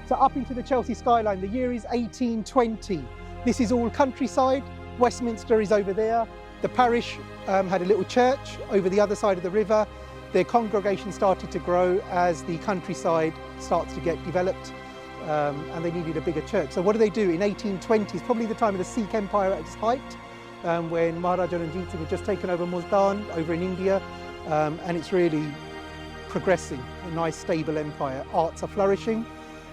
So up into the Chelsea skyline, the year is 1820. This is all countryside. Westminster is over there. The parish had a little church over the other side of the river. Their congregation started to grow as the countryside starts to get developed, and they needed a bigger church. So what do? In 1820, it's probably the time of the Sikh Empire at its height, when Maharaja Ranjit Singh had just taken over Multan over in India, and it's really progressing, a nice stable empire. Arts are flourishing,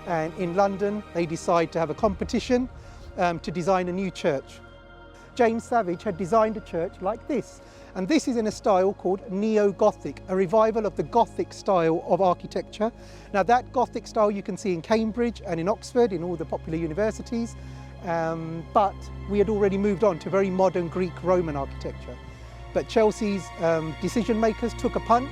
and in London they decide to have a competition to design a new church. James Savage had designed a church like this, and this is in a style called Neo-Gothic, a revival of the Gothic style of architecture. Now that Gothic style you can see in Cambridge and in Oxford, in all the popular universities, but we had already moved on to very modern Greek-Roman architecture. But Chelsea's decision makers took a punt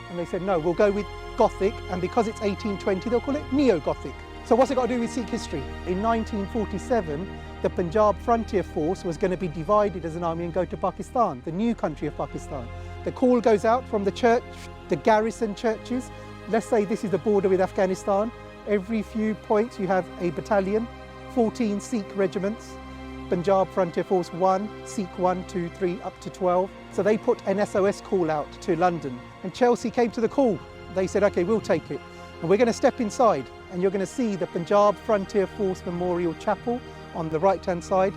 and they said, no, we'll go with Gothic, and because it's 1820, they'll call it Neo-Gothic. So what's it got to do with Sikh history? In 1947, the Punjab Frontier Force was going to be divided as an army and go to Pakistan, the new country of Pakistan. The call goes out from the church, the garrison churches. Let's say this is the border with Afghanistan. Every few points you have a battalion, 14 Sikh regiments, Punjab Frontier Force 1, Sikh 1, 2, 3, up to 12. So they put an SOS call out to London, and Chelsea came to the call. They said, okay, we'll take it. And we're going to step inside, and you're going to see the Punjab Frontier Force Memorial Chapel on the right-hand side.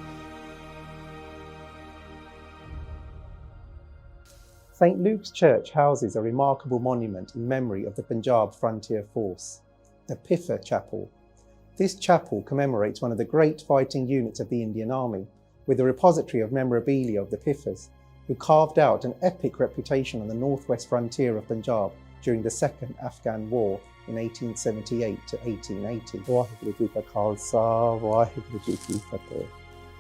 St. Luke's Church houses a remarkable monument in memory of the Punjab Frontier Force, the Pipha Chapel. This chapel commemorates one of the great fighting units of the Indian Army, with a repository of memorabilia of the Pifas, who carved out an epic reputation on the North-West Frontier of Punjab during the Second Afghan War in 1878 to 1880.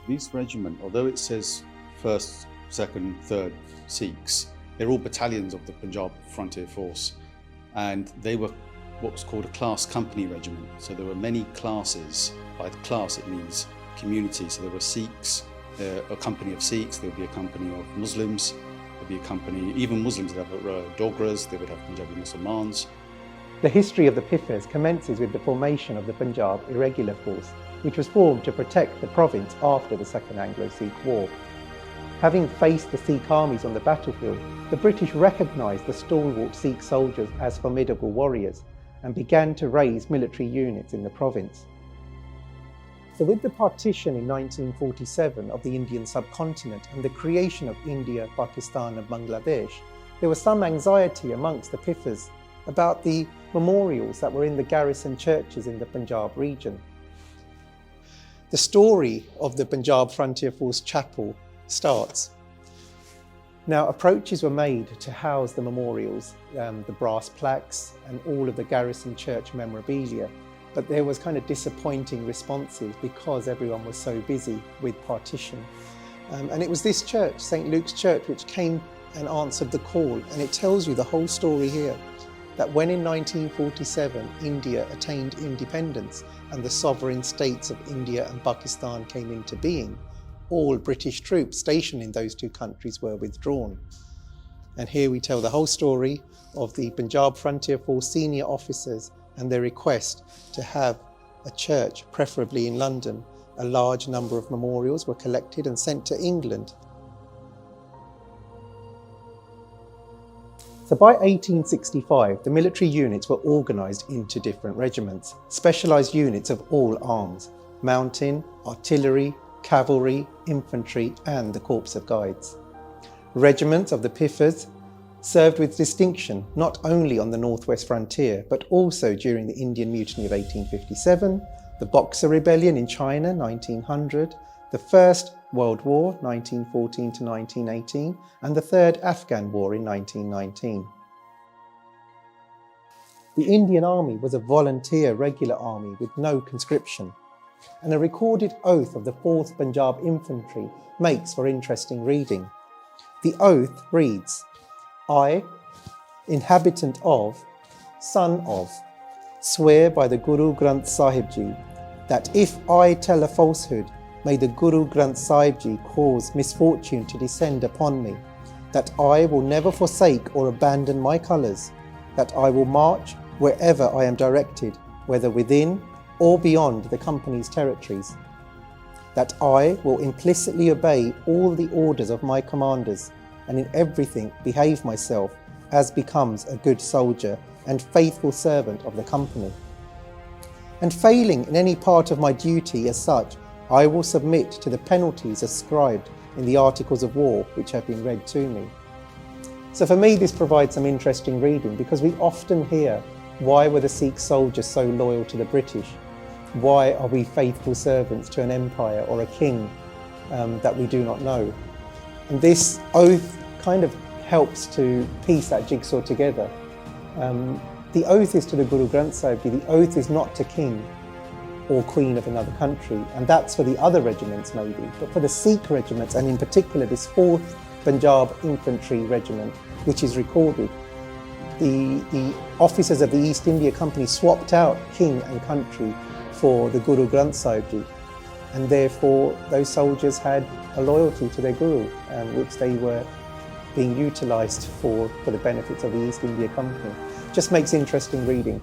This regiment, although it says 1st, 2nd, 3rd Sikhs, they're all battalions of the Punjab Frontier Force, and they were what was called a class company regiment. So there were many classes. By the class it means community. So there were Sikhs, a company of Sikhs, there would be a company of Muslims, there'd be a company, even Muslims would have Dogras, they would have Punjabi Muslimans. The history of the Pifas commences with the formation of the Punjab Irregular Force, which was formed to protect the province after the Second Anglo-Sikh War. Having faced the Sikh armies on the battlefield, the British recognised the stalwart Sikh soldiers as formidable warriors and began to raise military units in the province. So with the partition in 1947 of the Indian subcontinent and the creation of India, Pakistan and Bangladesh, there was some anxiety amongst the Pifas about the memorials that were in the garrison churches in the Punjab region. The story of the Punjab Frontier Force Chapel starts. Now, approaches were made to house the memorials, the brass plaques and all of the garrison church memorabilia, but there was kind of disappointing responses because everyone was so busy with partition. And it was this church, St. Luke's Church, which came and answered the call, and it tells you the whole story here, that when in 1947 India attained independence and the sovereign states of India and Pakistan came into being, all British troops stationed in those two countries were withdrawn. And here we tell the whole story of the Punjab Frontier Force senior officers and their request to have a church, preferably in London. A large number of memorials were collected and sent to England. So by 1865, the military units were organised into different regiments, specialised units of all arms, mountain, artillery, cavalry, infantry and the Corps of Guides. Regiments of the Pifas served with distinction not only on the North-West Frontier but also during the Indian Mutiny of 1857, the Boxer Rebellion in China 1900, the First World War 1914 to 1918 and the Third Afghan War in 1919. The Indian Army was a volunteer regular army with no conscription, and a recorded oath of the 4th Punjab Infantry makes for interesting reading. The oath reads, I, inhabitant of, son of, swear by the Guru Granth Sahib Ji, that if I tell a falsehood, may the Guru Granth Sahib Ji cause misfortune to descend upon me, that I will never forsake or abandon my colours, that I will march wherever I am directed, whether within or beyond the company's territories, that I will implicitly obey all the orders of my commanders and in everything behave myself as becomes a good soldier and faithful servant of the company. And failing in any part of my duty as such, I will submit to the penalties ascribed in the Articles of War which have been read to me. So for me this provides some interesting reading, because we often hear, why were the Sikh soldiers so loyal to the British? Why are we faithful servants to an empire or a king that we do not know? And this oath kind of helps to piece that jigsaw together. The oath is to the Guru Granth Sahib Ji. The oath is not to king or queen of another country, and that's for the other regiments maybe, but for the Sikh regiments, and in particular this 4th Punjab Infantry Regiment, which is recorded, the officers of the East India Company swapped out king and country for the Guru Granth Sahib Ji, and therefore those soldiers had a loyalty to their Guru, which they were being utilised for the benefits of the East India Company. Just makes interesting reading.